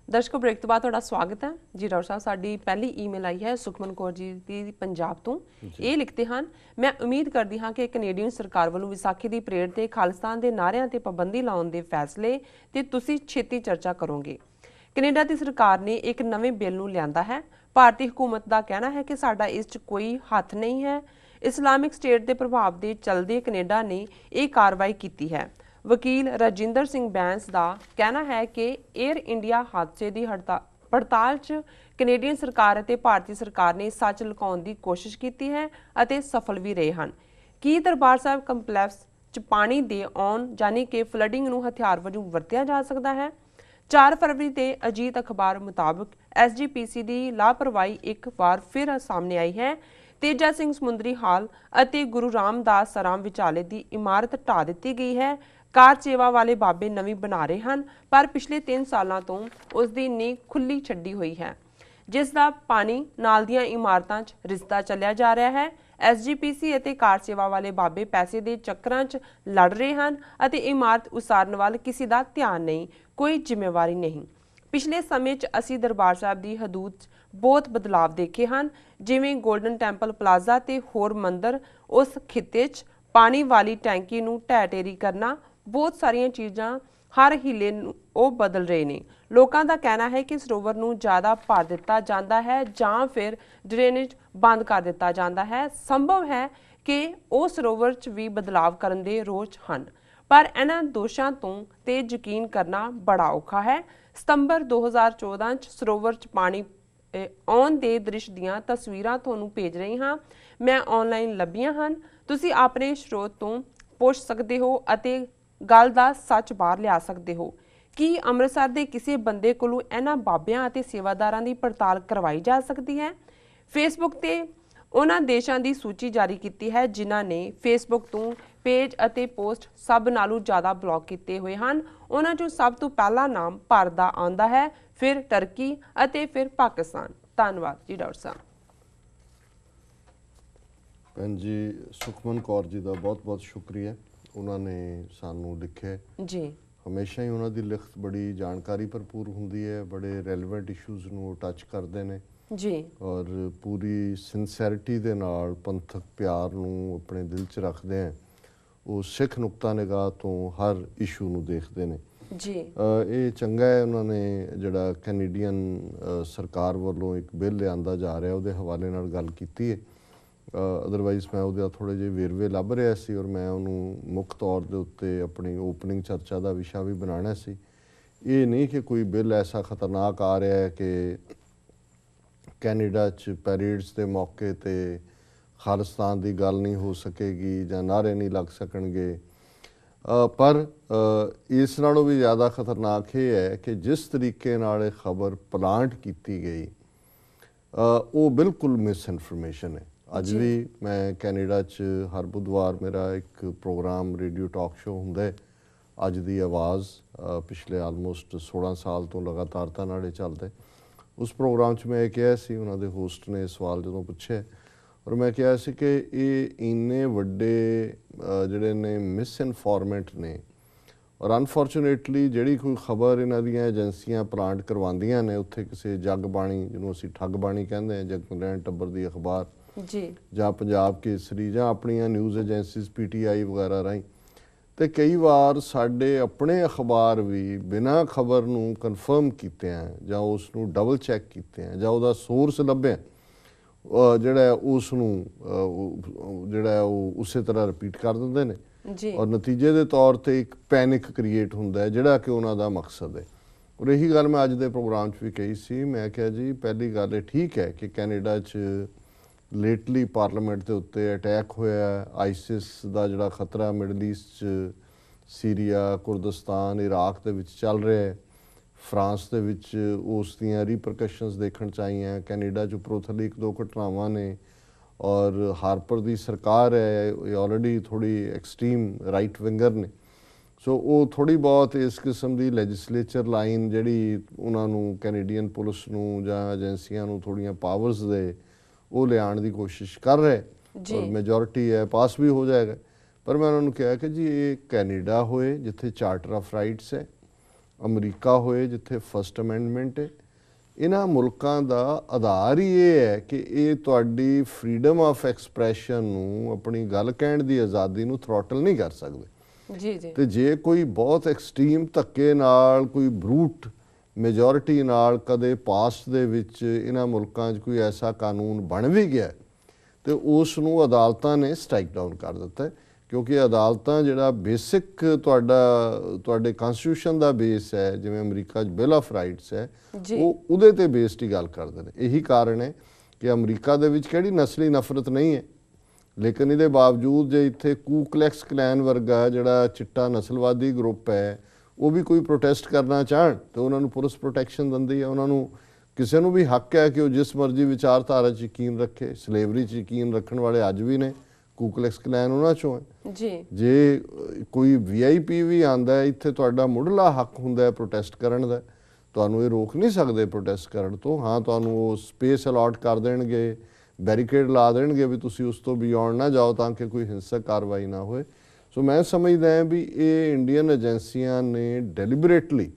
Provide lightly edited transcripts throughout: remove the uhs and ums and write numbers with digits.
ਦਰਸ਼ਕੋ break ਤੋਂ ਬਾਅਦ ਤੁਹਾਡਾ ਸਵਾਗਤ ਹੈ ਜੀ। ਡਾਕਟਰ ਸਾਹਿਬ, ਸਾਡੀ ਪਹਿਲੀ ਈਮੇਲ ਆਈ ਹੈ ਸੁਖਮਨ ਕੌਰ ਜੀ ਦੀ ਪੰਜਾਬ ਤੋਂ। ਇਹ ਲਿਖਦੇ ਹਨ, ਮੈਂ ਉਮੀਦ ਕਰਦੀ ਹਾਂ ਕਿ ਕੈਨੇਡੀਅਨ ਸਰਕਾਰ ਵੱਲੋਂ ਵਿਸਾਖੀ ਦੀ ਪਰੇਡ ਤੇ ਖਾਲਿਸਤਾਨ ਦੇ ਨਾਅਰਿਆਂ ਤੇ ਪਾਬੰਦੀ ਲਾਉਣ ਦੇ ਫੈਸਲੇ ਤੇ ਤੁਸੀਂ ਛੇਤੀ ਚਰਚਾ ਕਰੋਗੇ। ਕੈਨੇਡਾ ਦੀ ਸਰਕਾਰ ਨੇ ਇੱਕ ਨਵੇਂ ਬਿੱਲ ਨੂੰ ਲਿਆਂਦਾ ਹੈ। ਭਾਰਤੀ ਹਕੂਮਤ ਦਾ ਕਹਿਣਾ ਹੈ ਕਿ ਸਾਡਾ ਇਸ 'ਚ ਕੋਈ ਹੱਥ ਨਹੀਂ ਹੈ। ਇਸਲਾਮਿਕ ਸਟੇਟ ਦੇ ਪ੍ਰਭਾਵ ਦੇ ਚਲਦੇ ਕੈਨੇਡਾ ਨੇ ਇਹ ਕਾਰਵਾਈ ਕੀਤੀ ਹੈ। ਵਕੀਲ ਰਾਜਿੰਦਰ ਸਿੰਘ ਬੈਂਸ ਦਾ ਕਹਿਣਾ ਹੈ ਕਿ 에ਅਰ ਇੰਡੀਆ ਹਾਦਸੇ ਦੀ ਪੜਤਾਲ 'ਚ ਕੈਨੇਡੀਅਨ ਸਰਕਾਰ ਅਤੇ ਭਾਰਤੀ ਸਰਕਾਰ ਨੇ ਸੱਚ ਲੁਕਾਉਣ ਦੀ ਕੋਸ਼ਿਸ਼ ਕੀਤੀ ਹੈ ਅਤੇ ਸਫਲ ਵੀ ਰਹੇ ਹਨ। ਕੀ ਦਰਬਾਰ ਸਾਹਿਬ ਕੰਪਲੈਕਸ 'ਚ ਪਾਣੀ ਦੇ ਆਉਣ ਯਾਨੀ ਕਿ ਫਲੱਡਿੰਗ ਨੂੰ ਹਥਿਆਰ ਵਜੋਂ ਵਰਤਿਆ ਜਾ ਸਕਦਾ ਹੈ? 4 ਫਰਵਰੀ ਤੇ ਅਜੀਤ ਅਖਬਾਰ ਮੁਤਾਬਕ SGPC ਦੀ ਲਾਪਰਵਾਹੀ ਇੱਕ ਵਾਰ ਫਿਰ ਸਾਹਮਣੇ ਆਈ ਹੈ। ਤੇਜਾ ਸਿੰਘ ਸਮੁੰਦਰੀ ਹਾਲ ਅਤੇ ਗੁਰੂ ਰਾਮਦਾਸ ਸਰਾਮ ਵਿਚਾਲੇ ਦੀ ਇਮਾਰਤ ਢਾਹ ਦਿੱਤੀ ਗਈ ਹੈ। ਕਾਰ ਸੇਵਾ ਵਾਲੇ ਬਾਬੇ ਨਵੀਂ ਬਣਾ ਰਹੇ ਹਨ, ਪਰ ਪਿਛਲੇ 3 ਸਾਲਾਂ ਤੋਂ ਉਸ ਦੀ ਨੀਂਹ ਖੁੱਲੀ ਛੱਡੀ ਹੋਈ ਹੈ, ਜਿਸ ਦਾ ਪਾਣੀ ਨਾਲ ਦੀਆਂ ਇਮਾਰਤਾਂ 'ਚ ਰਿਸਦਾ ਚੱਲਿਆ ਜਾ ਰਿਹਾ ਹੈ। SGPC ਅਤੇ ਕਾਰ ਸੇਵਾ ਵਾਲੇ ਬਾਬੇ ਪੈਸੇ ਦੇ ਚੱਕਰਾਂ 'ਚ ਲੜ ਰਹੇ ਹਨ ਅਤੇ ਇਮਾਰਤ ਉਸਾਰਨ ਵੱਲ ਕਿਸੇ ਦਾ ਧਿਆਨ ਨਹੀਂ, ਕੋਈ ਜ਼ਿੰਮੇਵਾਰੀ ਨਹੀਂ। ਪਿਛਲੇ ਸਮੇਂ 'ਚ ਅਸੀਂ ਦਰਬਾਰ ਸਾਹਿਬ ਦੀ ਹਦੂਦ 'ਚ ਬਹੁਤ ਬਦਲਾਵ ਦੇਖੇ ਹਨ, ਜਿਵੇਂ ਗੋਲਡਨ ਟੈਂਪਲ ਪਲਾਜ਼ਾ ਤੇ ਹੋਰ ਮੰਦਰ, ਉਸ ਖਿੱਤੇ 'ਚ ਪਾਣੀ ਵਾਲੀ ਟੈਂਕੀ ਨੂੰ ਢਹਿ ਢੇਰੀ ਕਰਨਾ, ਬਹੁਤ ਸਾਰੀਆਂ ਚੀਜ਼ਾਂ ਹਰ ਹੀਲੇ ਨੂੰ ਉਹ ਬਦਲ ਰਹੇ ਨੇ। ਲੋਕਾਂ ਦਾ ਕਹਿਣਾ ਹੈ ਕਿ ਸਰੋਵਰ ਨੂੰ ਜ਼ਿਆਦਾ ਭਰ ਦਿੱਤਾ ਜਾਂਦਾ ਹੈ ਜਾਂ ਫਿਰ ਡਰੇਨੇਜ ਬੰਦ ਕਰ ਦਿੱਤਾ ਜਾਂਦਾ ਹੈ। ਸੰਭਵ ਹੈ ਕਿ ਉਹ ਸਰੋਵਰ 'ਚ ਵੀ ਬਦਲਾਵ ਕਰਨ ਦੇ ਰੋਚ ਹਨ, ਪਰ ਇਹਨਾਂ ਦੋਸ਼ਾਂ ਤੋਂ ਤੇ ਯਕੀਨ ਕਰਨਾ ਬੜਾ ਔਖਾ ਹੈ। ਸਤੰਬਰ 2014 'ਚ ਸਰੋਵਰ 'ਚ ਪਾਣੀ ਆਉਣ ਦੇ ਦ੍ਰਿਸ਼ ਦੀਆਂ ਤਸਵੀਰਾਂ ਤੁਹਾਨੂੰ ਭੇਜ ਰਹੀ ਹਾਂ, ਮੈਂ ਆਨਲਾਈਨ ਲੱਭੀਆਂ ਹਨ। ਤੁਸੀਂ ਆਪਣੇ ਸਰੋਤ ਤੋਂ ਪੁੱਛ ਸਕਦੇ ਹੋ ਅਤੇ ਗੱਲ ਦਾ ਸੱਚ ਬਾਹਰ ਲਿਆ ਸਕਦੇ ਹੋ। ਕੀ ਅੰਮ੍ਰਿਤਸਰ ਦੇ ਕਿਸੇ ਬੰਦੇ ਕੋਲੋਂ ਇਹਨਾਂ ਬਾਬਿਆਂ ਅਤੇ ਸੇਵਾਦਾਰਾਂ ਦੀ ਪੜਤਾਲ ਕਰਵਾਈ ਜਾ ਸਕਦੀ ਹੈ? ਫੇਸਬੁੱਕ ਤੇ ਉਹਨਾਂ ਦੇਸ਼ਾਂ ਦੀ ਸੂਚੀ ਜਾਰੀ ਕੀਤੀ ਹੈ ਜਿਨ੍ਹਾਂ ਨੇ ਫੇਸਬੁੱਕ ਤੋਂ ਪੇਜ ਅਤੇ ਪੋਸਟ ਸਭ ਨਾਲੋਂ ਜ਼ਿਆਦਾ ਬਲੌਕ ਕੀਤੇ ਹੋਏ ਹਨ। ਉਹਨਾਂ 'ਚੋਂ ਸਭ ਤੋਂ ਪਹਿਲਾ ਨਾਮ ਭਾਰਤ ਦਾ ਆਉਂਦਾ ਹੈ, ਫਿਰ ਟਰਕੀ ਅਤੇ ਫਿਰ ਪਾਕਿਸਤਾਨ। ਧੰਨਵਾਦ ਜੀ ਡਾਕਟਰ ਸਾਹਿਬ। ਭੈਣ ਜੀ ਸੁਖਮਨ ਕੌਰ ਜੀ ਦਾ ਬਹੁਤ ਬਹੁਤ ਸ਼ੁਕਰੀਆ। ਉਹਨਾਂ ਨੇ ਸਾਨੂੰ ਲਿਖਿਆ ਜੀ। ਹਮੇਸ਼ਾ ਹੀ ਉਹਨਾਂ ਦੀ ਲਿਖਤ ਬੜੀ ਜਾਣਕਾਰੀ ਭਰਪੂਰ ਹੁੰਦੀ ਹੈ, ਬੜੇ ਰੈਲੇਵੈਂਟ ਇਸ਼ੂਜ਼ ਨੂੰ ਟੱਚ ਕਰਦੇ ਨੇ ਜੀ, ਔਰ ਪੂਰੀ ਸਿੰਸੈਰਿਟੀ ਦੇ ਨਾਲ ਪੰਥਕ ਪਿਆਰ ਨੂੰ ਆਪਣੇ ਦਿਲ 'ਚ ਰੱਖਦੇ ਆ। ਉਹ ਸਿੱਖ ਨੁਕਤਾ ਨਿਗਾਹ ਤੋਂ ਹਰ ਇਸ਼ੂ ਨੂੰ ਦੇਖਦੇ ਨੇ ਜੀ। ਇਹ ਚੰਗਾ ਹੈ ਉਹਨਾਂ ਨੇ ਜਿਹੜਾ ਕੈਨੇਡੀਅਨ ਸਰਕਾਰ ਵੱਲੋਂ ਇੱਕ ਬਿੱਲ ਲਿਆਂਦਾ ਜਾ ਰਿਹਾ ਉਹਦੇ ਹਵਾਲੇ ਨਾਲ ਗੱਲ ਕੀਤੀ ਹੈ। ਅਦਰਵਾਈਜ਼ ਮੈਂ ਉਹਦੇ ਥੋੜ੍ਹੇ ਜਿਹੇ ਵੇਰਵੇ ਲੱਭ ਰਿਹਾ ਸੀ ਔਰ ਮੈਂ ਉਹਨੂੰ ਮੁੱਖ ਤੌਰ ਦੇ ਉੱਤੇ ਆਪਣੀ ਓਪਨਿੰਗ ਚਰਚਾ ਦਾ ਵਿਸ਼ਾ ਵੀ ਬਣਾਉਣਾ ਸੀ। ਇਹ ਨਹੀਂ ਕਿ ਕੋਈ ਬਿੱਲ ਐਸਾ ਖਤਰਨਾਕ ਆ ਰਿਹਾ ਹੈ ਕਿ ਕੈਨੇਡਾ 'ਚ ਪੈਰੇਡਸ ਦੇ ਮੌਕੇ 'ਤੇ ਖਾਲਿਸਤਾਨ ਦੀ ਗੱਲ ਨਹੀਂ ਹੋ ਸਕੇਗੀ ਜਾਂ ਨਾਅਰੇ ਨਹੀਂ ਲੱਗ ਸਕਣਗੇ, ਪਰ ਇਸ ਨਾਲੋਂ ਵੀ ਜ਼ਿਆਦਾ ਖਤਰਨਾਕ ਇਹ ਹੈ ਕਿ ਜਿਸ ਤਰੀਕੇ ਨਾਲ ਇਹ ਖਬਰ ਪਲਾਂਟ ਕੀਤੀ ਗਈ ਉਹ ਬਿਲਕੁਲ ਮਿਸ ਇਨਫੋਰਮੇਸ਼ਨ ਹੈ। ਅੱਜ ਵੀ ਮੈਂ ਕੈਨੇਡਾ 'ਚ ਹਰ ਬੁੱਧਵਾਰ ਮੇਰਾ ਇੱਕ ਪ੍ਰੋਗਰਾਮ ਰੇਡੀਓ ਟਾਕ ਸ਼ੋ ਹੁੰਦਾ ਹੈ, ਅੱਜ ਦੀ ਆਵਾਜ਼, ਪਿਛਲੇ ਆਲਮੋਸਟ 16 ਸਾਲ ਤੋਂ ਲਗਾਤਾਰਤਾ ਨਾਲ ਇਹ ਚੱਲਦਾ। ਉਸ ਪ੍ਰੋਗਰਾਮ 'ਚ ਮੈਂ ਇਹ ਕਿਹਾ ਸੀ, ਉਹਨਾਂ ਦੇ ਹੋਸਟ ਨੇ ਸਵਾਲ ਜਦੋਂ ਪੁੱਛਿਆ ਔਰ ਮੈਂ ਕਿਹਾ ਸੀ ਕਿ ਇਹ ਇੰਨੇ ਵੱਡੇ ਜਿਹੜੇ ਨੇ ਮਿਸ ਇਨਫੋਰਮੈਂਟ ਨੇ ਔਰ ਅਨਫੋਰਚੂਨੇਟਲੀ ਜਿਹੜੀ ਕੋਈ ਖਬਰ ਇਹਨਾਂ ਦੀਆਂ ਏਜੰਸੀਆਂ ਪਲਾਂਟ ਕਰਵਾਉਂਦੀਆਂ ਨੇ ਉੱਥੇ ਕਿਸੇ ਜਗ ਬਾਣੀ, ਜਿਹਨੂੰ ਅਸੀਂ ਠੱਗ ਬਾਣੀ ਕਹਿੰਦੇ ਹਾਂ, ਜਗਮੋਹਨ ਟੱਬਰ ਦੀ ਅਖਬਾਰ ਜੀ, ਜਾਂ ਪੰਜਾਬ ਕੇਸਰੀ ਜਾਂ ਆਪਣੀਆਂ ਨਿਊਜ਼ ਏਜੰਸੀਜ਼ PTI ਵਗੈਰਾ ਰਾਹੀਂ, ਤੇ ਕਈ ਵਾਰ ਸਾਡੇ ਆਪਣੇ ਅਖਬਾਰ ਵੀ ਬਿਨਾਂ ਖਬਰ ਨੂੰ ਕਨਫਰਮ ਕੀਤਿਆਂ ਜਾਂ ਉਸ ਨੂੰ ਡਬਲ ਚੈੱਕ ਕੀਤਿਆਂ ਜਾਂ ਉਹਦਾ ਸੋਰਸ ਲੱਭਿਆ ਜਿਹੜਾ ਉਸ ਨੂੰ ਜਿਹੜਾ ਉਹ ਉਸੇ ਤਰ੍ਹਾਂ ਰਿਪੀਟ ਕਰ ਦਿੰਦੇ ਨੇ ਔਰ ਨਤੀਜੇ ਦੇ ਤੌਰ ਤੇ ਇੱਕ ਪੈਨਿਕ ਕ੍ਰੀਏਟ ਹੁੰਦਾ ਹੈ ਜਿਹੜਾ ਕਿ ਉਹਨਾਂ ਦਾ ਮਕਸਦ ਹੈ। ਔਰ ਇਹੀ ਗੱਲ ਮੈਂ ਅੱਜ ਦੇ ਪ੍ਰੋਗਰਾਮ 'ਚ ਵੀ ਕਹੀ ਸੀ। ਮੈਂ ਕਿਹਾ ਜੀ ਪਹਿਲੀ ਗੱਲ ਇਹ ਠੀਕ ਹੈ ਕਿ ਕੈਨੇਡਾ 'ਚ ਲੇਟਲੀ ਪਾਰਲੀਮੈਂਟ ਦੇ ਉੱਤੇ ਅਟੈਕ ਹੋਇਆ, ਆਈਸਿਸ ਦਾ ਜਿਹੜਾ ਖਤਰਾ ਮਿਡਲ ਈਸਟ 'ਚ ਸੀਰੀਆ, ਕੁਰਦਿਸਤਾਨ, ਇਰਾਕ ਦੇ ਵਿੱਚ ਚੱਲ ਰਿਹਾ ਹੈ, ਫਰਾਂਸ ਦੇ ਵਿੱਚ ਉਸ ਦੀਆਂ ਰੀਪਰਕਸ਼ਨਸ ਦੇਖਣ 'ਚ ਆਈਆਂ। ਕੈਨੇਡਾ 'ਚ ਉੱਪਰੋਂ ਥੱਲੇ 1-2 ਘਟਨਾਵਾਂ ਨੇ ਔਰ ਹਾਰਪਰ ਦੀ ਸਰਕਾਰ ਹੈ ਇਹ ਆਲਰੇਡੀ ਥੋੜ੍ਹੀ ਐਕਸਟ੍ਰੀਮ ਰਾਈਟ ਵਿੰਗਰ ਨੇ, ਸੋ ਉਹ ਥੋੜ੍ਹੀ ਬਹੁਤ ਇਸ ਕਿਸਮ ਦੀ ਲੈਜਿਸਲੇਚਰ ਲਾਈਨ ਜਿਹੜੀ ਉਹਨਾਂ ਨੂੰ ਕੈਨੇਡੀਅਨ ਪੁਲਿਸ ਨੂੰ ਜਾਂ ਏਜੰਸੀਆਂ ਨੂੰ ਥੋੜ੍ਹੀਆਂ ਪਾਵਰਸ ਦੇ ਉਹ ਲਿਆਉਣ ਦੀ ਕੋਸ਼ਿਸ਼ ਕਰ ਰਹੇ ਔਰ ਮੈਜੋਰਿਟੀ ਹੈ, ਪਾਸ ਵੀ ਹੋ ਜਾਏਗਾ। ਪਰ ਮੈਂ ਉਹਨਾਂ ਨੂੰ ਕਿਹਾ ਕਿ ਜੀ ਇਹ ਕੈਨੇਡਾ ਹੋਏ ਜਿੱਥੇ ਚਾਰਟਰ ਆਫ ਰਾਈਟਸ ਹੈ, ਅਮਰੀਕਾ ਹੋਏ ਜਿੱਥੇ ਫਸਟ ਅਮੈਂਡਮੈਂਟ ਹੈ, ਇਹਨਾਂ ਮੁਲਕਾਂ ਦਾ ਆਧਾਰ ਹੀ ਇਹ ਹੈ ਕਿ ਇਹ ਤੁਹਾਡੀ ਫਰੀडम ਆਫ ਐਕਸਪ੍ਰੈਸ਼ਨ ਨੂੰ, ਆਪਣੀ ਗੱਲ ਕਹਿਣ ਦੀ ਆਜ਼ਾਦੀ ਨੂੰ ਥ੍ਰੋਟਲ ਨਹੀਂ ਕਰ ਸਕਦੇ। ਜੀ ਜੀ। ਤੇ ਜੇ ਕੋਈ ਬਹੁਤ ਐਕਸਟ੍ਰੀਮ ਧੱਕੇ ਨਾਲ, ਕੋਈ ਬਰੂਟ ਮੈਜੋਰਿਟੀ ਨਾਲ ਕਦੇ ਪਾਸਟ ਦੇ ਵਿੱਚ ਇਹਨਾਂ ਮੁਲਕਾਂ 'ਚ ਕੋਈ ਐਸਾ ਕਾਨੂੰਨ ਬਣ ਵੀ ਗਿਆ ਤੇ ਉਸ ਨੂੰ ਅਦਾਲਤਾਂ ਨੇ ਸਟ੍ਰਾਈਕ ਡਾਊਨ ਕਰ ਦਿੱਤਾ ਹੈ, ਕਿਉਂਕਿ ਅਦਾਲਤਾਂ ਜਿਹੜਾ ਬੇਸਿਕ ਤੁਹਾਡੇ ਕਨਸਟੀਟਿਊਸ਼ਨ ਦਾ ਬੇਸ ਹੈ, ਜਿਵੇਂ ਅਮਰੀਕਾ 'ਚ ਬਿਲ ਆਫ ਰਾਈਟਸ ਹੈ, ਉਹ ਉਹਦੇ ਤੇ ਬੇਸਡ ਹੀ ਗੱਲ ਕਰਦੇ ਨੇ। ਇਹੀ ਕਾਰਨ ਹੈ ਕਿ ਅਮਰੀਕਾ ਦੇ ਵਿੱਚ ਕਿਹੜੀ ਨਸਲੀ ਨਫ਼ਰਤ ਨਹੀਂ ਹੈ, ਲੇਕਿਨ ਇਹਦੇ ਬਾਵਜੂਦ ਜੇ ਇੱਥੇ ਕੂ ਕਲੈਕਸ ਕਲੈਨ ਵਰਗਾ ਜਿਹੜਾ ਚਿੱਟਾ ਨਸਲਵਾਦੀ ਗਰੁੱਪ ਹੈ ਉਹ ਵੀ ਕੋਈ ਪ੍ਰੋਟੈਸਟ ਕਰਨਾ ਚਾਹਣ ਤੇ ਉਹਨਾਂ ਨੂੰ ਪੁਲਿਸ ਪ੍ਰੋਟੈਕਸ਼ਨ ਦਿੰਦੀ ਹੈ। ਉਹਨਾਂ ਨੂੰ ਕਿਸੇ ਨੂੰ ਵੀ ਹੱਕ ਹੈ ਕਿ ਉਹ ਜਿਸ ਮਰਜ਼ੀ ਵਿਚਾਰਧਾਰਾ 'ਚ ਯਕੀਨ ਰੱਖੇ। ਸਲੇਵਰੀ 'ਚ ਯਕੀਨ ਰੱਖਣ ਵਾਲੇ ਅੱਜ ਵੀ ਨੇ, ਕੂ ਕਲੈਕਸ ਕਲੈਨ ਉਹਨਾਂ 'ਚੋਂ ਹੈ ਜੀ। ਜੇ ਕੋਈ VIP ਵੀ ਆਂਦਾ ਇੱਥੇ, ਤੁਹਾਡਾ ਮੁੱਢਲਾ ਹੱਕ ਹੁੰਦਾ ਹੈ ਪ੍ਰੋਟੈਸਟ ਕਰਨ ਦਾ, ਤੁਹਾਨੂੰ ਇਹ ਰੋਕ ਨਹੀਂ ਸਕਦੇ ਪ੍ਰੋਟੈਸਟ ਕਰਨ ਤੋਂ। ਹਾਂ, ਤੁਹਾਨੂੰ ਉਹ ਸਪੇਸ ਅਲਾਟ ਕਰ ਦੇਣਗੇ, ਬੈਰੀਕੇਡ ਲਾ ਦੇਣਗੇ ਵੀ ਤੁਸੀਂ ਉਸ ਤੋਂ ਬਿਯੋਂਡ ਨਾ ਜਾਓ ਤਾਂ ਕਿ ਕੋਈ ਹਿੰਸਕ ਕਾਰਵਾਈ ਨਾ ਹੋਏ। ਸੋ ਮੈਂ ਸਮਝਦਾ ਹਾਂ ਵੀ ਇਹ ਇੰਡੀਅਨ ਏਜੰਸੀਆਂ ਨੇ ਡੈਲੀਬਰੇਟਲੀ,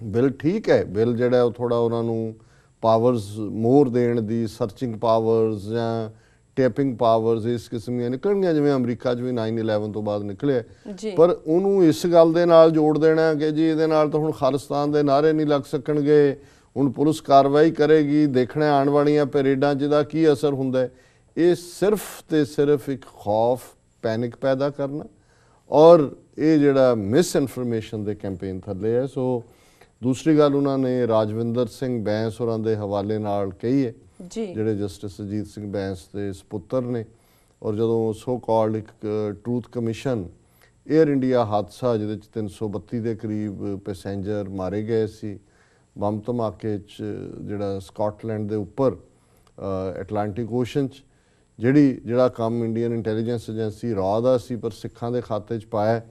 ਬਿੱਲ ਠੀਕ ਹੈ, ਬਿੱਲ ਜਿਹੜਾ ਉਹ ਥੋੜ੍ਹਾ ਉਹਨਾਂ ਨੂੰ ਪਾਵਰਸ ਮੋਰ ਦੇਣ ਦੀ, ਸਰਚਿੰਗ ਪਾਵਰਸ ਜਾਂ ਟੈਪਿੰਗ ਪਾਵਰਸ ਇਸ ਕਿਸਮ ਦੀਆਂ ਨਿਕਲਣਗੀਆਂ, ਜਿਵੇਂ ਅਮਰੀਕਾ 'ਚ ਵੀ 9/11 ਤੋਂ ਬਾਅਦ ਨਿਕਲਿਆ। ਪਰ ਉਹਨੂੰ ਇਸ ਗੱਲ ਦੇ ਨਾਲ ਜੋੜ ਦੇਣਾ ਕਿ ਜੀ ਇਹਦੇ ਨਾਲ ਤਾਂ ਹੁਣ ਖਾਲਿਸਤਾਨ ਦੇ ਨਾਅਰੇ ਨਹੀਂ ਲੱਗ ਸਕਣਗੇ, ਹੁਣ ਪੁਲਿਸ ਕਾਰਵਾਈ ਕਰੇਗੀ, ਦੇਖਣਾ ਆਉਣ ਵਾਲੀਆਂ ਪਰੇਡਾਂ 'ਚ ਇਹਦਾ ਕੀ ਅਸਰ ਹੁੰਦਾ ਹੈ, ਇਹ ਸਿਰਫ ਤੇ ਸਿਰਫ ਇੱਕ ਖੌਫ, ਪੈਨਿਕ ਪੈਦਾ ਕਰਨਾ ਔਰ ਇਹ ਜਿਹੜਾ ਮਿਸ ਇਨਫੋਰਮੇਸ਼ਨ ਦੇ ਕੈਂਪੇਨ ਥੱਲੇ ਹੈ। ਸੋ ਦੂਸਰੀ ਗੱਲ ਉਹਨਾਂ ਨੇ ਰਾਜਵਿੰਦਰ ਸਿੰਘ ਬੈਂਸ ਹੋਰਾਂ ਦੇ ਹਵਾਲੇ ਨਾਲ ਕਹੀ ਹੈ, ਜਿਹੜੇ ਜਸਟਿਸ ਅਜੀਤ ਸਿੰਘ ਬੈਂਸ ਦੇ ਸਪੁੱਤਰ ਨੇ। ਔਰ ਜਦੋਂ ਸੋ ਕਾਲਡ ਇੱਕ ਟਰੂਥ ਕਮਿਸ਼ਨ ਏਅਰ ਇੰਡੀਆ ਹਾਦਸਾ ਜਿਹਦੇ 'ਚ 332 ਦੇ ਕਰੀਬ ਪੈਸੇਂਜਰ ਮਾਰੇ ਗਏ ਸੀ ਬੰਬ ਧਮਾਕੇ 'ਚ, ਜਿਹੜਾ ਸਕਾਟਲੈਂਡ ਦੇ ਉੱਪਰ ਐਟਲਾਂਟਿਕ ਓਸ਼ਨ 'ਚ, ਜਿਹੜਾ ਕੰਮ ਇੰਡੀਅਨ ਇੰਟੈਲੀਜੈਂਸ ਏਜੰਸੀ ਰਾਅ ਦਾ ਸੀ ਪਰ ਸਿੱਖਾਂ ਦੇ ਖਾਤੇ 'ਚ ਪਾਇਆ,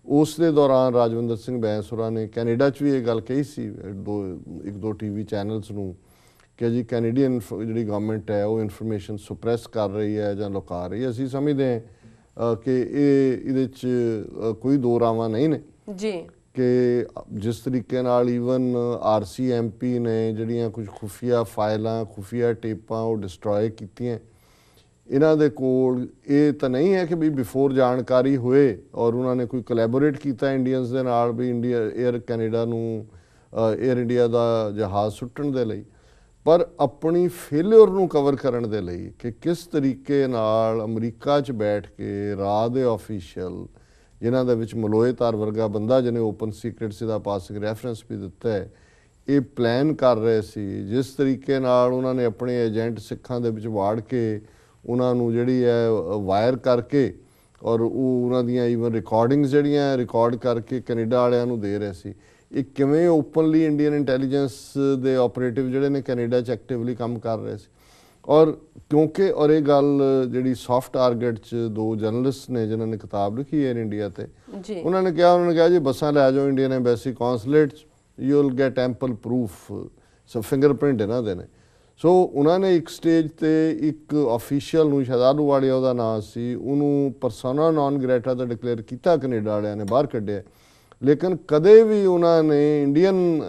ਉਸ ਦੇ ਦੌਰਾਨ ਰਾਜਵਿੰਦਰ ਸਿੰਘ ਬੈਂਸ ਹੋਰਾਂ ਨੇ ਕੈਨੇਡਾ 'ਚ ਵੀ ਇਹ ਗੱਲ ਕਹੀ ਸੀ ਇੱਕ ਦੋ TV ਚੈਨਲਸ ਨੂੰ ਕਿ ਜੀ ਕੈਨੇਡੀਅਨ ਜਿਹੜੀ ਗਵਰਨਮੈਂਟ ਹੈ ਉਹ ਇਨਫੋਰਮੇਸ਼ਨ ਸੁਪਰੈਸ ਕਰ ਰਹੀ ਹੈ ਜਾਂ ਲੁਕਾ ਰਹੀ ਹੈ। ਅਸੀਂ ਸਮਝਦੇ ਹਾਂ ਕਿ ਇਹਦੇ 'ਚ ਕੋਈ ਦੋ ਰਾਵਾਂ ਨਹੀਂ ਨੇ ਜੀ, ਕਿ ਜਿਸ ਤਰੀਕੇ ਨਾਲ ਈਵਨ RCMP ਨੇ ਜਿਹੜੀਆਂ ਕੁਝ ਖੁਫੀਆ ਫਾਈਲਾਂ, ਖੁਫੀਆ ਟੇਪਾਂ ਉਹ ਡਿਸਟਰੋਏ ਕੀਤੀਆਂ, ਇਹਨਾਂ ਦੇ ਕੋਲ ਇਹ ਤਾਂ ਨਹੀਂ ਹੈ ਕਿ ਵੀ ਬਿਫੋਰ ਜਾਣਕਾਰੀ ਹੋਏ ਔਰ ਉਹਨਾਂ ਨੇ ਕੋਈ ਕੋਲੈਬੋਰੇਟ ਕੀਤਾ ਇੰਡੀਅਨਸ ਦੇ ਨਾਲ ਵੀ ਏਅਰ ਕੈਨੇਡਾ ਨੂੰ, ਏਅਰ ਇੰਡੀਆ ਦਾ ਜਹਾਜ਼ ਸੁੱਟਣ ਦੇ ਲਈ, ਪਰ ਆਪਣੀ ਫੇਲਿਅਰ ਨੂੰ ਕਵਰ ਕਰਨ ਦੇ ਲਈ ਕਿ ਕਿਸ ਤਰੀਕੇ ਨਾਲ ਅਮਰੀਕਾ 'ਚ ਬੈਠ ਕੇ ਰਾਹ ਦੇ ਆਫੀਸ਼ੀਅਲ, ਜਿਨ੍ਹਾਂ ਦੇ ਵਿੱਚ ਮਲੋਏਤਾਰ ਵਰਗਾ ਬੰਦਾ ਜਿਹਨੇ ਓਪਨ ਸੀਕ੍ਰੇਟਸ ਦਾ ਪਾਸਿੰਗ ਰੈਫਰੈਂਸ ਵੀ ਦਿੱਤਾ ਹੈ, ਇਹ ਪਲਾਨ ਕਰ ਰਹੇ ਸੀ। ਜਿਸ ਤਰੀਕੇ ਨਾਲ ਉਹਨਾਂ ਨੇ ਆਪਣੇ ਏਜੰਟ ਸਿੱਖਾਂ ਦੇ ਵਿੱਚ ਵਾੜ ਕੇ ਉਹਨਾਂ ਨੂੰ ਜਿਹੜੀ ਹੈ ਵਾਇਰ ਕਰਕੇ ਔਰ ਉਹ ਉਹਨਾਂ ਦੀਆਂ ਈਵਨ ਰਿਕਾਰਡਿੰਗਸ ਜਿਹੜੀਆਂ ਰਿਕਾਰਡ ਕਰਕੇ ਕੈਨੇਡਾ ਵਾਲਿਆਂ ਨੂੰ ਦੇ ਰਹੇ ਸੀ। ਇਹ ਕਿਵੇਂ ਓਪਨਲੀ ਇੰਡੀਅਨ ਇੰਟੈਲੀਜੈਂਸ ਦੇ ਆਪਰੇਟਿਵ ਜਿਹੜੇ ਨੇ ਕੈਨੇਡਾ 'ਚ ਐਕਟਿਵਲੀ ਕੰਮ ਕਰ ਰਹੇ ਸੀ। ਔਰ ਕਿਉਂਕਿ ਔਰ ਇਹ ਗੱਲ ਜਿਹੜੀ ਸੌਫਟ ਟਾਰਗੇਟ 'ਚ ਦੋ ਜਰਨਲਿਸਟ ਨੇ ਜਿਨ੍ਹਾਂ ਨੇ ਕਿਤਾਬ ਲਿਖੀ ਏਅਰ ਇੰਡੀਆ ਤੇ, ਉਹਨਾਂ ਨੇ ਕਿਹਾ ਜੀ ਬੱਸਾਂ ਲੈ ਜਾਓ ਇੰਡੀਅਨ ਐਮਬੈਸੀ ਕੌਂਸੂਲੇਟ 'ਚ, you will get ample proof, so fingerprint ਇਹਨਾਂ ਦੇ ਨੇ। ਸੋ ਉਹਨਾਂ ਨੇ ਇੱਕ ਸਟੇਜ ਤੇ ਇੱਕ ਆਫੀਸ਼ੀਅਲ ਨੂੰ, ਸ਼ਹਿਜ਼ਾਦੂ ਵਾਲੀਆ ਉਹਦਾ ਨਾਂ ਸੀ, ਉਹਨੂੰ ਪਰਸੋਨਾ ਨੌਨ ਗ੍ਰੇਟਾ ਦਾ ਡਿਕਲੇਅਰ ਕੀਤਾ, ਕੈਨੇਡਾ ਵਾਲਿਆਂ ਨੇ ਬਾਹਰ ਕੱਢਿਆ। ਲੇਕਿਨ ਕਦੇ ਵੀ ਉਹਨਾਂ ਨੇ ਇੰਡੀਅਨ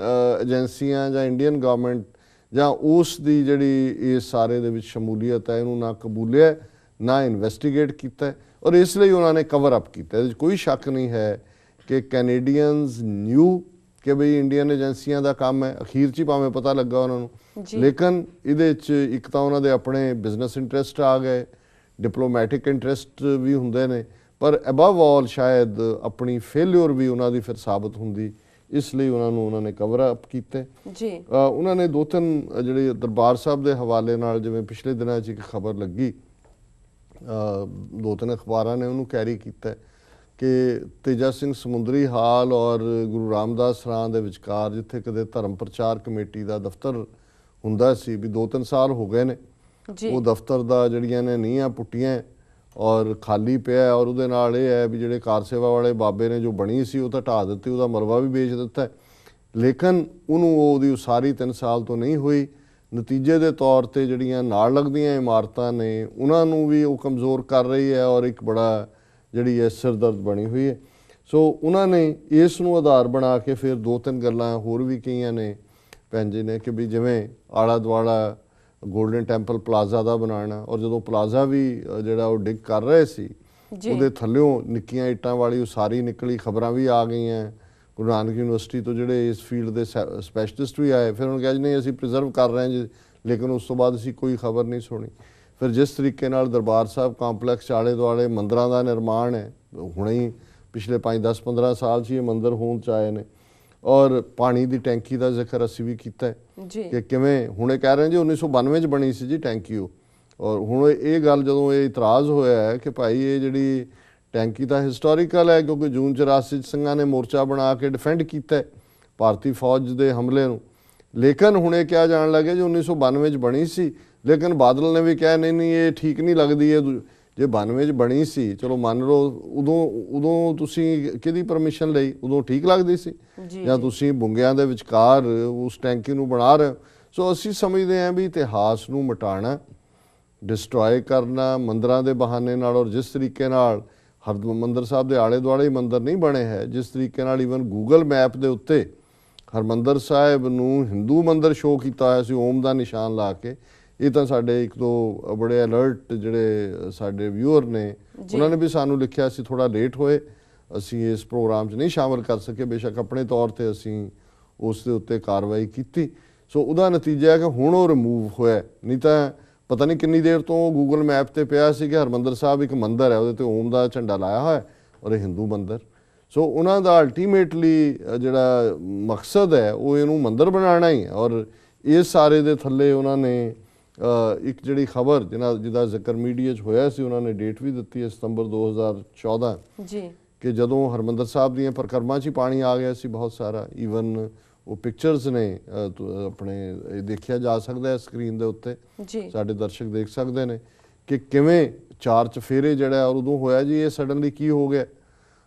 ਏਜੰਸੀਆਂ ਜਾਂ ਇੰਡੀਅਨ ਗਵਰਨਮੈਂਟ ਜਾਂ ਉਸ ਦੀ ਜਿਹੜੀ ਇਸ ਸਾਰੇ ਦੇ ਵਿੱਚ ਸ਼ਮੂਲੀਅਤ ਹੈ ਇਹਨੂੰ ਨਾ ਕਬੂਲਿਆ, ਨਾ ਇਨਵੈਸਟੀਗੇਟ ਕੀਤਾ, ਔਰ ਇਸ ਲਈ ਉਹਨਾਂ ਨੇ ਕਵਰ ਅਪ ਕੀਤਾ। ਇਹਦੇ 'ਚ ਕੋਈ ਸ਼ੱਕ ਨਹੀਂ ਹੈ ਕਿ ਕੈਨੇਡੀਅਨਸ ਨਿਊ ਕਿ ਬਈ ਇੰਡੀਅਨ ਏਜੰਸੀਆਂ ਦਾ ਕੰਮ ਹੈ, ਅਖੀਰ 'ਚ ਹੀ ਭਾਵੇਂ ਪਤਾ ਲੱਗਾ ਉਹਨਾਂ ਨੂੰ, ਲੇਕਿਨ ਇਹਦੇ 'ਚ ਇੱਕ ਤਾਂ ਉਹਨਾਂ ਦੇ ਆਪਣੇ ਬਿਜ਼ਨਸ ਇੰਟਰਸਟ ਆ ਗਏ, ਡਿਪਲੋਮੈਟਿਕ ਇੰਟਰਸਟ ਵੀ ਹੁੰਦੇ ਨੇ, ਪਰ ਅਬਵ ਆਲ ਸ਼ਾਇਦ ਆਪਣੀ ਫੇਲਿਅਰ ਵੀ ਉਹਨਾਂ ਦੀ ਫਿਰ ਸਾਬਤ ਹੁੰਦੀ, ਇਸ ਲਈ ਉਹਨਾਂ ਨੇ ਕਵਰ ਅਪ ਕੀਤੇ ਜੀ। ਉਹਨਾਂ ਨੇ ਦੋ ਤਿੰਨ ਜਿਹੜੇ ਦਰਬਾਰ ਸਾਹਿਬ ਦੇ ਹਵਾਲੇ ਨਾਲ, ਜਿਵੇਂ ਪਿਛਲੇ ਦਿਨਾਂ 'ਚ ਇੱਕ ਖਬਰ ਲੱਗੀ, ਦੋ ਤਿੰਨ ਅਖਬਾਰਾਂ ਨੇ ਉਹਨੂੰ ਕੈਰੀ ਕੀਤਾ ਕਿ ਤੇਜਾ ਸਿੰਘ ਸਮੁੰਦਰੀ ਹਾਲ ਔਰ ਗੁਰੂ ਰਾਮਦਾਸ ਸਰਾਂ ਦੇ ਵਿਚਕਾਰ, ਜਿੱਥੇ ਕਦੇ ਧਰਮ ਪ੍ਰਚਾਰ ਕਮੇਟੀ ਦਾ ਦਫ਼ਤਰ ਹੁੰਦਾ ਸੀ, ਵੀ 2-3 ਸਾਲ ਹੋ ਗਏ ਨੇ ਉਹ ਦਫ਼ਤਰ ਦਾ ਜਿਹੜੀਆਂ ਨੇ ਨੀਹਾਂ ਪੁੱਟੀਆਂ ਔਰ ਖਾਲੀ ਪਿਆ, ਔਰ ਉਹਦੇ ਨਾਲ ਇਹ ਹੈ ਵੀ ਜਿਹੜੇ ਕਾਰ ਸੇਵਾ ਵਾਲੇ ਬਾਬੇ ਨੇ ਜੋ ਬਣੀ ਸੀ ਉਹ ਤਾਂ ਢਾਹ ਦਿੱਤੀ, ਉਹਦਾ ਮਲਬਾ ਵੀ ਵੇਚ ਦਿੱਤਾ, ਲੇਕਿਨ ਉਹਨੂੰ ਉਹਦੀ ਉਸਾਰੀ 3 ਸਾਲ ਤੋਂ ਨਹੀਂ ਹੋਈ। ਨਤੀਜੇ ਦੇ ਤੌਰ ਤੇ ਜਿਹੜੀਆਂ ਨਾਲ ਲੱਗਦੀਆਂ ਇਮਾਰਤਾਂ ਨੇ ਉਹਨਾਂ ਨੂੰ ਵੀ ਉਹ ਕਮਜ਼ੋਰ ਕਰ ਰਹੀ ਹੈ ਔਰ ਇੱਕ ਬੜਾ ਜਿਹੜੀ ਹੈ ਸਿਰਦਰਦ ਬਣੀ ਹੋਈ ਹੈ। ਸੋ ਉਹਨਾਂ ਨੇ ਇਸ ਨੂੰ ਆਧਾਰ ਬਣਾ ਕੇ ਫਿਰ ਦੋ ਤਿੰਨ ਗੱਲਾਂ ਹੋਰ ਵੀ ਕਹੀਆਂ ਨੇ ਭੈਣ ਜੀ ਨੇ ਕਿ ਵੀ ਜਿਵੇਂ ਆਲਾ ਦੁਆਲਾ ਗੋਲਡਨ ਟੈਂਪਲ ਪਲਾਜ਼ਾ ਦਾ ਬਣਾਉਣਾ, ਔਰ ਜਦੋਂ ਪਲਾਜ਼ਾ ਵੀ ਜਿਹੜਾ ਉਹ ਡਿੱਗ ਕਰ ਰਹੇ ਸੀ ਉਹਦੇ ਥੱਲਿਓਂ ਨਿੱਕੀਆਂ ਇੱਟਾਂ ਵਾਲੀ ਉਸਾਰੀ ਨਿਕਲੀ, ਖਬਰਾਂ ਵੀ ਆ ਗਈਆਂ ਗੁਰੂ ਨਾਨਕ ਯੂਨੀਵਰਸਿਟੀ ਤੋਂ ਜਿਹੜੇ ਇਸ ਫੀਲਡ ਦੇ ਸਪੈਸ਼ਲਿਸਟ ਵੀ ਆਏ। ਫਿਰ ਉਹਨਾਂ ਕਿਹਾ ਜੀ ਨਹੀਂ ਅਸੀਂ ਪ੍ਰੀਜ਼ਰਵ ਕਰ ਰਹੇ ਹਾਂ ਜੀ, ਲੇਕਿਨ ਉਸ ਤੋਂ ਬਾਅਦ ਅਸੀਂ ਕੋਈ ਖਬਰ ਨਹੀਂ ਸੁਣੀ। ਫਿਰ ਜਿਸ ਤਰੀਕੇ ਨਾਲ ਦਰਬਾਰ ਸਾਹਿਬ ਕੰਪਲੈਕਸ ਆਲੇ ਦੁਆਲੇ ਮੰਦਰਾਂ ਦਾ ਨਿਰਮਾਣ ਹੈ, ਹੁਣੇ ਹੀ ਪਿਛਲੇ 5-10-15 ਸਾਲ 'ਚ ਇਹ ਮੰਦਰ ਹੋਣ 'ਚ ਆਏ ਨੇ, ਔਰ ਪਾਣੀ ਦੀ ਟੈਂਕੀ ਦਾ ਜ਼ਿਕਰ ਅਸੀਂ ਵੀ ਕੀਤਾ ਹੈ ਕਿ ਕਿਵੇਂ ਹੁਣੇ ਕਹਿ ਰਹੇ ਜੀ 1992 'ਚ ਬਣੀ ਸੀ ਜੀ ਟੈਂਕੀ ਉਹ, ਔਰ ਹੁਣ ਇਹ ਗੱਲ ਜਦੋਂ ਇਹ ਇਤਰਾਜ਼ ਹੋਇਆ ਹੈ ਕਿ ਭਾਈ ਇਹ ਜਿਹੜੀ ਟੈਂਕੀ ਤਾਂ ਹਿਸਟੋਰੀਕਲ ਹੈ ਕਿਉਂਕਿ ਜੂਨ 84 'ਚ ਸਿੰਘਾਂ ਨੇ ਮੋਰਚਾ ਬਣਾ ਕੇ ਡਿਫੈਂਡ ਕੀਤਾ ਭਾਰਤੀ ਫੌਜ ਦੇ ਹਮਲੇ ਨੂੰ, ਲੇਕਿਨ ਹੁਣ ਇਹ ਕਿਹਾ ਜਾਣ ਲੱਗੇ ਜੀ 1992 'ਚ ਬਣੀ ਸੀ, ਲੇਕਿਨ ਬਾਦਲ ਨੇ ਵੀ ਕਿਹਾ ਨਹੀਂ ਇਹ ਠੀਕ ਨਹੀਂ ਲੱਗਦੀ ਇਹ, ਜੇ 92 'ਚ ਬਣੀ ਸੀ ਚਲੋ ਮੰਨ ਲਓ, ਉਦੋਂ ਤੁਸੀਂ ਕਿਹਦੀ ਪਰਮਿਸ਼ਨ ਲਈ, ਉਦੋਂ ਠੀਕ ਲੱਗਦੀ ਸੀ ਜਾਂ ਤੁਸੀਂ ਬੁੰਗਿਆਂ ਦੇ ਵਿਚਕਾਰ ਉਸ ਟੈਂਕੀ ਨੂੰ ਬਣਾ ਰਹੇ ਹੋ। ਸੋ ਅਸੀਂ ਸਮਝਦੇ ਹਾਂ ਵੀ ਇਤਿਹਾਸ ਨੂੰ ਮਿਟਾਉਣਾ, ਡਿਸਟਰੋਏ ਕਰਨਾ ਮੰਦਰਾਂ ਦੇ ਬਹਾਨੇ ਨਾਲ, ਔਰ ਜਿਸ ਤਰੀਕੇ ਨਾਲ ਹਰਿਮੰਦਰ ਸਾਹਿਬ ਦੇ ਆਲੇ ਦੁਆਲੇ ਹੀ ਮੰਦਰ ਨਹੀਂ ਬਣੇ ਹੈ, ਜਿਸ ਤਰੀਕੇ ਨਾਲ ਈਵਨ ਗੂਗਲ ਮੈਪ ਦੇ ਉੱਤੇ ਹਰਿਮੰਦਰ ਸਾਹਿਬ ਨੂੰ ਹਿੰਦੂ ਮੰਦਰ ਸ਼ੋਅ ਕੀਤਾ ਹੋਇਆ ਸੀ ਓਮ ਦਾ ਨਿਸ਼ਾਨ ਲਾ ਕੇ। ਇਹ ਤਾਂ ਸਾਡੇ ਇੱਕ ਦੋ ਬੜੇ ਅਲਰਟ ਜਿਹੜੇ ਸਾਡੇ ਵਿਊਅਰ ਨੇ ਉਹਨਾਂ ਨੇ ਵੀ ਸਾਨੂੰ ਲਿਖਿਆ ਸੀ ਥੋੜਾ ਲੇਟ ਹੋਏ, ਅਸੀਂ ਇਸ ਪ੍ਰੋਗਰਾਮ 'ਚ ਨਹੀਂ ਸ਼ਾਮਲ ਕਰ ਸਕੇ, ਬੇਸ਼ੱਕ ਆਪਣੇ ਤੌਰ ਤੇ ਅਸੀਂ ਉਸ ਦੇ ਉੱਤੇ ਕਾਰਵਾਈ ਕੀਤੀ। ਸੋ ਉਹਦਾ ਨਤੀਜਾ ਹੈ ਕਿ ਹੁਣ ਉਹ ਰਿਮੂਵ ਹੋਇਆ, ਨਹੀਂ ਤਾਂ ਪਤਾ ਨਹੀਂ ਕਿੰਨੀ ਦੇਰ ਤੋਂ ਗੂਗਲ ਮੈਪ ਤੇ ਪਿਆ ਸੀ ਕਿ ਹਰਿਮੰਦਰ ਸਾਹਿਬ ਇੱਕ ਮੰਦਰ ਹੈ, ਉਹਦੇ ਤੇ ਓਮ ਦਾ ਝੰਡਾ ਲਾਇਆ ਹੋਇਆ ਔਰ ਇਹ ਹਿੰਦੂ ਮੰਦਰ। ਸੋ ਉਹਨਾਂ ਦਾ ਅਲਟੀਮੇਟਲੀ ਜਿਹੜਾ ਮਕਸਦ ਹੈ ਉਹ ਇਹਨੂੰ ਮੰਦਰ ਬਣਾਉਣਾ ਹੀ ਹੈ, ਔਰ ਇਸ ਸਾਰੇ ਦੇ ਥੱਲੇ ਉਹਨਾਂ ਨੇ ਇੱਕ ਜਿਹੜੀ ਖਬਰ ਜਿਹਦਾ ਜ਼ਿਕਰ ਮੀਡੀਆ 'ਚ ਹੋਇਆ ਸੀ, ਉਹਨਾਂ ਨੇ ਡੇਟ ਵੀ ਦਿੱਤੀ ਹੈ ਸਤੰਬਰ 2014 ਕਿ ਜਦੋਂ ਹਰਿਮੰਦਰ ਸਾਹਿਬ ਦੀਆਂ ਪਰਿਕਰਮਾ 'ਚ ਹੀ ਪਾਣੀ ਆ ਗਿਆ ਸੀ ਬਹੁਤ ਸਾਰਾ। ਈਵਨ ਉਹ ਪਿਕਚਰਸ ਨੇ ਆਪਣੇ ਦੇਖਿਆ ਜਾ ਸਕਦਾ ਹੈ ਸਕਰੀਨ ਦੇ ਉੱਤੇ, ਸਾਡੇ ਦਰਸ਼ਕ ਦੇਖ ਸਕਦੇ ਨੇ ਕਿ ਕਿਵੇਂ 4 ਚਫੇਰੇ ਜਿਹੜਾ ਉਦੋਂ ਹੋਇਆ ਜੀ, ਇਹ ਸਡਨਲੀ ਕੀ ਹੋ ਗਿਆ,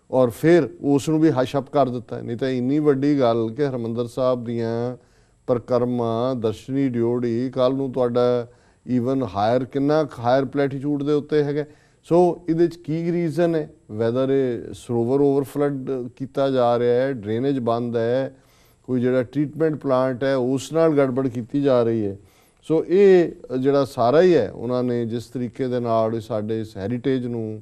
ਔਰ ਫਿਰ ਉਸ ਨੂੰ ਵੀ ਹਸ਼ ਅਪ ਕਰ ਦਿੱਤਾ। ਨਹੀਂ ਤਾਂ ਇੰਨੀ ਵੱਡੀ ਗੱਲ ਕਿ ਹਰਿਮੰਦਰ ਸਾਹਿਬ ਦੀਆਂ ਪਰਿਕਰਮਾ ਦਰਸ਼ਨੀ ਡਿਓੜੀ ਕੱਲ ਨੂੰ ਤੁਹਾਡਾ ਈਵਨ ਕਿੰਨਾ ਹਾਇਰ ਪਲੈਟੀਟਿਊਡ ਦੇ ਉੱਤੇ ਹੈਗਾ। ਸੋ ਇਹਦੇ 'ਚ ਕੀ ਰੀਜ਼ਨ ਹੈ, ਵੈਦਰ ਇਹ ਸਰੋਵਰ ਓਵਰਫਲੱਡ ਕੀਤਾ ਜਾ ਰਿਹਾ ਹੈ, ਡਰੇਨੇਜ ਬੰਦ ਹੈ, ਕੋਈ ਜਿਹੜਾ ਟ੍ਰੀਟਮੈਂਟ ਪਲਾਂਟ ਹੈ ਉਸ ਨਾਲ ਗੜਬੜ ਕੀਤੀ ਜਾ ਰਹੀ ਹੈ। ਸੋ ਇਹ ਜਿਹੜਾ ਸਾਰਾ ਹੀ ਹੈ ਉਹਨਾਂ ਨੇ ਜਿਸ ਤਰੀਕੇ ਦੇ ਨਾਲ ਸਾਡੇ ਇਸ ਹੈਰੀਟੇਜ ਨੂੰ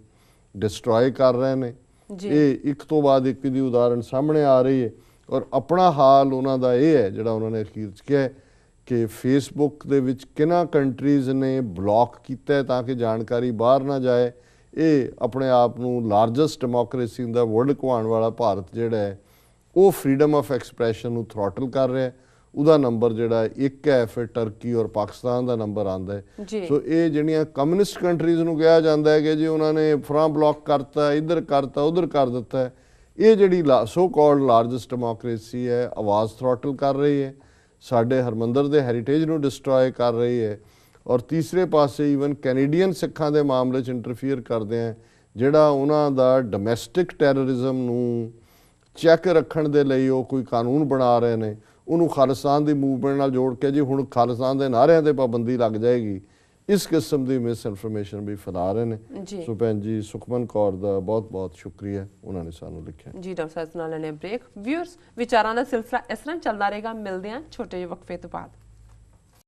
ਡਿਸਟਰੋਏ ਕਰ ਰਹੇ ਨੇ, ਇਹ ਇੱਕ ਤੋਂ ਬਾਅਦ ਇੱਕ ਦੀ ਉਦਾਹਰਣ ਸਾਹਮਣੇ ਆ ਰਹੀ ਹੈ। ਔਰ ਆਪਣਾ ਹਾਲ ਉਹਨਾਂ ਦਾ ਇਹ ਹੈ ਜਿਹੜਾ ਉਹਨਾਂ ਨੇ ਅਖੀਰ 'ਚ ਕਿਹਾ ਕਿ ਫੇਸਬੁੱਕ ਦੇ ਵਿੱਚ ਕਿਹਨਾਂ ਕੰਟਰੀਜ਼ ਨੇ ਬਲੌਕ ਕੀਤਾ ਤਾਂ ਕਿ ਜਾਣਕਾਰੀ ਬਾਹਰ ਨਾ ਜਾਏ। ਇਹ ਆਪਣੇ ਆਪ ਨੂੰ ਲਾਰਜੈਸਟ ਡੈਮੋਕ੍ਰੇਸੀ ਇਨ ਦਾ ਵਰਲਡ ਕਹਾਉਣ ਵਾਲਾ ਭਾਰਤ ਜਿਹੜਾ ਹੈ ਉਹ ਫਰੀडम ਆਫ ਐਕਸਪ੍ਰੈਸ਼ਨ ਨੂੰ ਥ੍ਰੋਟਲ ਕਰ ਰਿਹਾ। ਉਹਦਾ ਨੰਬਰ ਜਿਹੜਾ 1 ਹੈ, ਫਿਰ ਟਰਕੀ ਔਰ ਪਾਕਿਸਤਾਨ ਦਾ ਨੰਬਰ ਆਉਂਦਾ ਹੈ। ਸੋ ਇਹ ਜਿਹੜੀਆਂ ਕਮਿਊਨਿਸਟ ਕੰਟਰੀਜ਼ ਨੂੰ ਕਿਹਾ ਜਾਂਦਾ ਹੈ ਕਿ ਜੀ ਉਹਨਾਂ ਨੇ ਫਰਾਂ ਬਲੌਕ ਕਰਤਾ, ਇੱਧਰ ਕਰਤਾ, ਉੱਧਰ ਕਰ ਦਿੱਤਾ, ਇਹ ਜਿਹੜੀ ਸੋ ਕਾਲਡ ਲਾਰਜੈਸਟ ਡੈਮੋਕ੍ਰੇਸੀ ਹੈ ਆਵਾਜ਼ ਥ੍ਰੋਟਲ ਕਰ ਰਹੀ ਹੈ, ਸਾਡੇ ਹਰਿਮੰਦਰ ਦੇ ਹੈਰੀਟੇਜ ਨੂੰ ਡਿਸਟਰੋਏ ਕਰ ਰਹੀ ਹੈ। ਔਰ ਤੀਸਰੇ ਪਾਸੇ ਈਵਨ ਕੈਨੇਡੀਅਨ ਸਿੱਖਾਂ ਦੇ ਮਾਮਲੇ 'ਚ ਇੰਟਰਫੀਅਰ ਕਰਦੇ ਆ, ਜਿਹੜਾ ਉਹਨਾਂ ਦਾ ਡੋਮੈਸਟਿਕ ਟੈਰਰਿਜ਼ਮ ਨੂੰ ਚੈੱਕ ਰੱਖਣ ਦੇ ਲਈ ਉਹ ਕੋਈ ਕਾਨੂੰਨ ਬਣਾ ਰਹੇ ਨੇ, ਉਹਨੂੰ ਖਾਲਿਸਤਾਨ ਦੀ ਮੂਵਮੈਂਟ ਨਾਲ ਜੋੜ ਕੇ ਜੀ ਹੁਣ ਖਾਲਿਸਤਾਨ ਦੇ ਨਾਅਰਿਆਂ ਤੇ ਪਾਬੰਦੀ ਲੱਗ ਜਾਏਗੀ, ਇਸ ਕਿਸਮ ਦੀ ਮਿਸ ਇਨਫੋਰਮੇਸ਼ਨ ਵੀ ਫੈਲਾ ਰਹੇ ਨੇ। ਸੋ ਭੈਣ ਜੀ ਸੁਖਮਨ ਕੌਰ ਦਾ ਬਹੁਤ ਬਹੁਤ ਸ਼ੁਕਰੀਆ, ਉਹਨਾਂ ਨੇ ਸਾਨੂੰ ਲਿਖਿਆ ਜੀ। ਡਾਕਟਰ ਸਾਹਿਬ ਨਾਲ ਲੈਣੇ ਬ੍ਰੇਕ। ਵਿਊਅਰਸ ਵਿਚਾਰਾਂ ਦਾ ਸਿਲਸਿਲਾ ਇਸ ਤਰ੍ਹਾਂ ਚੱਲਦਾ ਰਹੇਗਾ, ਮਿਲਦੇ ਹਾਂ ਛੋਟੇ ਜਿਹੇ ਵਕਫੇ ਤੋਂ ਬਾਅਦ।